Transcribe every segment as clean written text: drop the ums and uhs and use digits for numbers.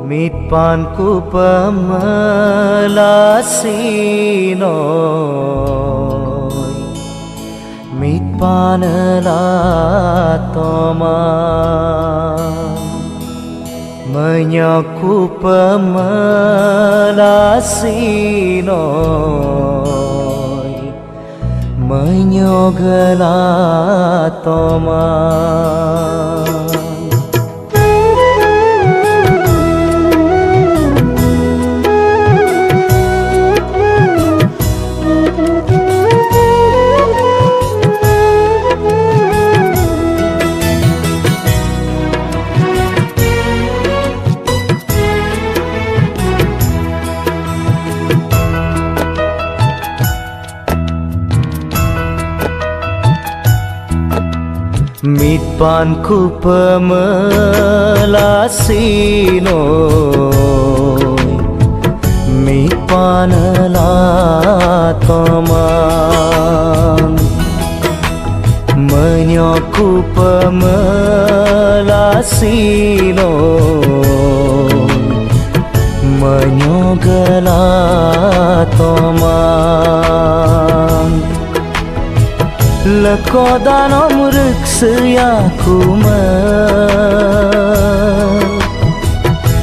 Mitpanku pemelasinoy mitpanela toman menyaku pemelasinoy menyogela toman Mitpanku pemelasinoy mitpanela toman menyaku pemelasinoy menyogela toman Lekodanom riksayakume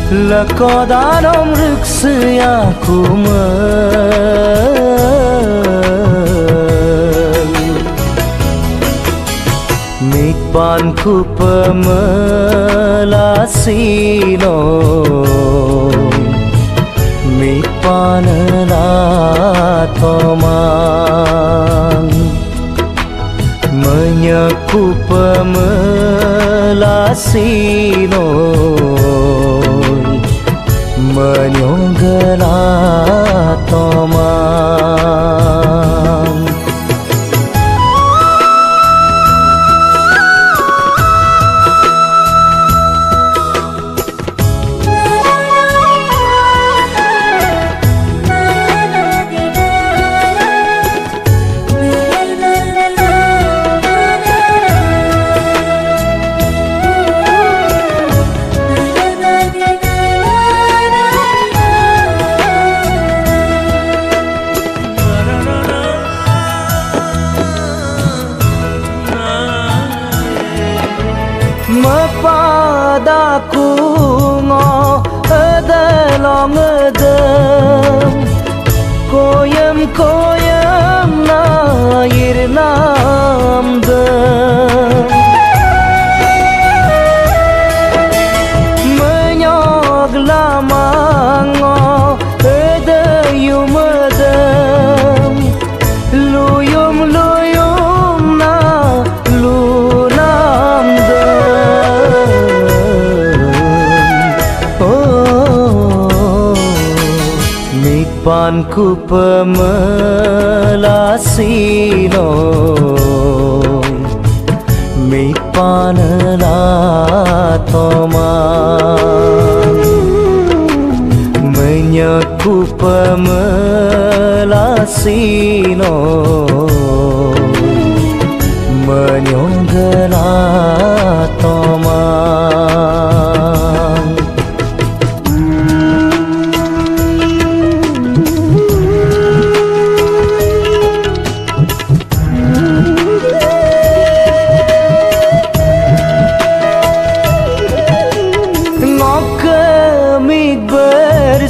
Lekodanom riksayakume Mitpanku pemelasinoy mitpanela toman menyaku pemelasinoy menyogela toman Mepadaku ngo edalong edem koyem na yirnam dem menyog lamango edayum edem luyum na lunam Mitpanku pemelasinoy mitpanela toman menyaku pemelasinoy menyogela toman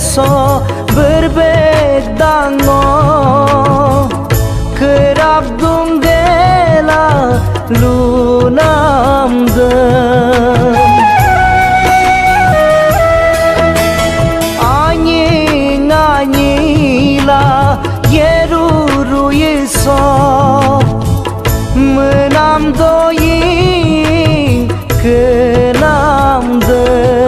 So berbeda ngo kerap dunggela lunam dem anyi yeruru yeso menam doi kenam dem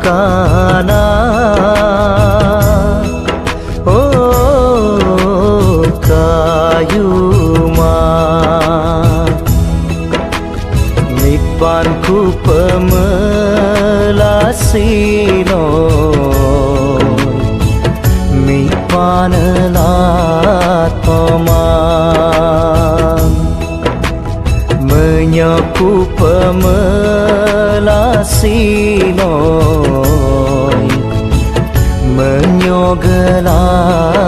kana kayuma mitpanku pemelasinoy mitpanela toman Nyoku pemelasinoy Menyogelai